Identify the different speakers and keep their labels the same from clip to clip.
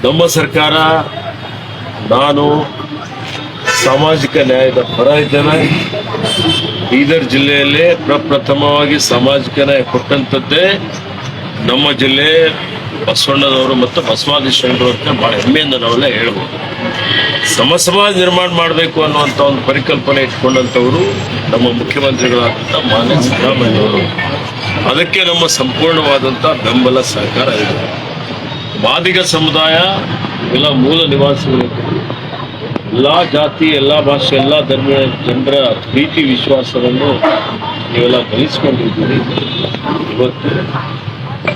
Speaker 1: ನಮ್ಮ ಸರ್ಕಾರ, ನಾನು ಸಾಮಾಜಿಕ ನ್ಯಾಯದ ಪರ ಇದ್ದೇನೆ. ಬೀದರ್ ಜಿಲ್ಲೆಯಲ್ಲಿ ಪ್ರಪ್ರಥಮವಾಗಿ ಸಾಮಾಜಿಕ ನ್ಯಾಯ ಕೊಟ್ಟಂಥದ್ದೇ ನಮ್ಮ ಜಿಲ್ಲೆ ಬಸವಣ್ಣನವರು ಮತ್ತು ಬಸವಾದಿ ಶರಣರು ಅಂತ ಭಾಳ ಹೆಮ್ಮೆಯಿಂದ ನಾವೆಲ್ಲ ಹೇಳ್ಬೋದು. ಸಮಾಜ ನಿರ್ಮಾಣ ಮಾಡಬೇಕು ಅನ್ನುವಂಥ ಒಂದು ಪರಿಕಲ್ಪನೆ ಇಟ್ಕೊಂಡಂಥವರು ನಮ್ಮ ಮುಖ್ಯಮಂತ್ರಿಗಳಾದಂಥ ಮಾನ್ಯ ಸಿದ್ದರಾಮಯ್ಯವರು. ಅದಕ್ಕೆ ನಮ್ಮ ಸಂಪೂರ್ಣವಾದಂಥ ಬೆಂಬಲ ಸಹಕಾರ ಇದೆ. ಮಾದಿಗ ಸಮುದಾಯ ಎಲ್ಲ ಮೂಲ ನಿವಾಸಿಗಳು, ಎಲ್ಲ ಜಾತಿ, ಎಲ್ಲ ಭಾಷೆ, ಎಲ್ಲ ಧರ್ಮ ಜನರ ಪ್ರೀತಿ ವಿಶ್ವಾಸವನ್ನು ನೀವೆಲ್ಲ ಗಳಿಸ್ಕೊಂಡಿದ್ದೀರಿ. ಇವತ್ತು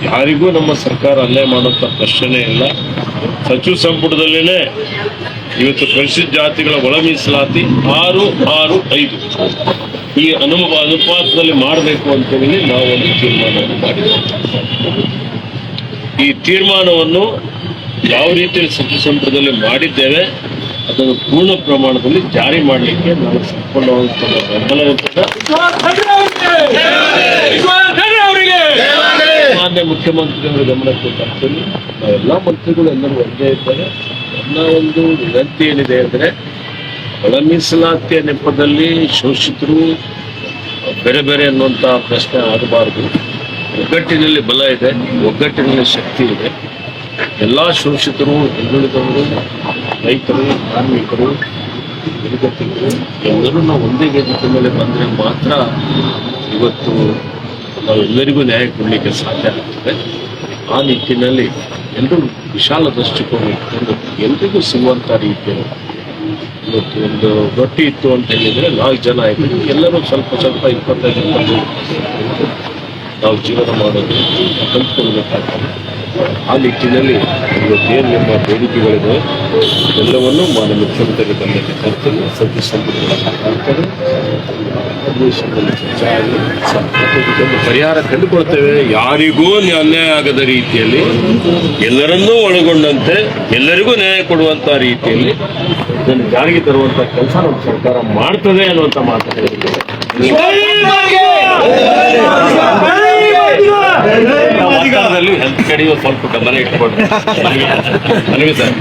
Speaker 1: ಯಾರಿಗೂ ನಮ್ಮ ಸರ್ಕಾರ ಅಲ್ಲೇ ಮಾಡೋಂಥ ಪ್ರಶ್ನೆ ಇಲ್ಲ. ಸಚಿವ ಸಂಪುಟದಲ್ಲೇ ಇವತ್ತು ಪರಿಶಿಷ್ಟ ಜಾತಿಗಳ ಒಳ ಮೀಸಲಾತಿ 6-6-5 ಈ ಅನುಪಾತದಲ್ಲಿ ಮಾಡಬೇಕು ಅಂತೇಳಿ ನಾವು ಒಂದು ತೀರ್ಮಾನವನ್ನು ಮಾಡಿದ್ದೇವೆ. ಈ ತೀರ್ಮಾನವನ್ನು ಯಾವ ರೀತಿಯಲ್ಲಿ ಸಚಿವ ಸಂಪುಟದಲ್ಲಿ ಮಾಡಿದ್ದೇವೆ ಅದನ್ನು ಪೂರ್ಣ ಪ್ರಮಾಣದಲ್ಲಿ ಜಾರಿ ಮಾಡಲಿಕ್ಕೆ ನಾವು ಸಂಪೂರ್ಣವಾದ ಬೆಂಬಲ ಇರ್ತದೆ. ಮಾನ್ಯ ಮುಖ್ಯಮಂತ್ರಿಯವರ ಗಮನಕ್ಕೆ ತರ್ತೀನಿ. ನಾವೆಲ್ಲ ಮಂತ್ರಿಗಳು ಎಲ್ಲರೂ ಒಂದೇ ಇದ್ದಾರೆ. ನನ್ನ ಒಂದು ವಿನಂತಿ ಏನಿದೆ ಅಂದರೆ, ಒಳ ಮೀಸಲಾತಿಯ ನೆಪದಲ್ಲಿ ಶೋಷಿತರು ಬೇರೆ ಬೇರೆ ಅನ್ನುವಂಥ ಪ್ರಶ್ನೆ ಆಗಬಾರದು. ಒಗ್ಗಟ್ಟಿನಲ್ಲಿ ಬಲ ಇದೆ, ಒಗ್ಗಟ್ಟಿನಲ್ಲಿ ಶಕ್ತಿ ಇದೆ. ಎಲ್ಲ ಶೋಷಿತರು, ಹಿಂದುಳಿದವರು, ರೈತರು, ಕಾರ್ಮಿಕರು, ನಿರ್ಗತಿಕರು ಎಲ್ಲರೂ ನಾವು ಒಂದೇ ವೇದಿಕೆ ಮೇಲೆ ಬಂದರೆ ಮಾತ್ರ ಇವತ್ತು ನಾವೆಲ್ಲರಿಗೂ ನ್ಯಾಯ ಕೊಡಲಿಕ್ಕೆ ಸಾಧ್ಯ ಆಗ್ತದೆ. ಆ ನಿಟ್ಟಿನಲ್ಲಿ ಎಲ್ಲರೂ ವಿಶಾಲ ದೃಷ್ಟಿಕೋನ ಇಟ್ಕೊಂಡು ಎಲ್ರಿಗೂ ಸಿಗುವಂಥ ರೀತಿಯಲ್ಲಿ ಇವತ್ತು ಒಂದು ರೊಟ್ಟಿ ಇತ್ತು ಅಂತ ಹೇಳಿದರೆ 4 ಜನ ಆಯಿತು, ಎಲ್ಲರೂ ಸ್ವಲ್ಪ 25 ನಾವು ಜೀವನ ಮಾಡೋದು ಕಲ್ತ್ಕೊಳ್ಬೇಕಾಗ್ತದೆ. ಆ ನಿಟ್ಟಿನಲ್ಲಿ ಇವತ್ತೇನು ನಿಮ್ಮ ಬೇಡಿಕೆಗಳಿದೆ ಎಲ್ಲವನ್ನೂ ಮಾನ್ಯ ಮುಖ್ಯಮಂತ್ರಿ ಗಮನಕ್ಕೆ ತರ್ತೀನಿ. ಸಚಿವ ಸಂಪುಟದಲ್ಲಿ ಅಧಿವೇಶನದಲ್ಲಿ ಚರ್ಚೆ ಆಗಿ ಇದನ್ನು ಪರಿಹಾರ ಕಂಡುಕೊಳ್ತೇವೆ. ಯಾರಿಗೂ ಅನ್ಯಾಯ ಆಗದ ರೀತಿಯಲ್ಲಿ, ಎಲ್ಲರನ್ನೂ ಒಳಗೊಂಡಂತೆ ಎಲ್ಲರಿಗೂ ನ್ಯಾಯ ಕೊಡುವಂಥ ರೀತಿಯಲ್ಲಿ ಇದನ್ನು ಜಾರಿಗೆ ತರುವಂಥ ಕೆಲಸ ನಮ್ಮ ಸರ್ಕಾರ ಮಾಡ್ತದೆ ಅನ್ನುವಂಥ ಮಾತು ಹೇಳಿದ್ದೇವೆ. ಹೆಲ್ತ್ ಕಡೆಯೂ ಸ್ವಲ್ಪ ಗಮನ ಇಟ್ಕೊಂಡು ನನಗೆ ಸರ್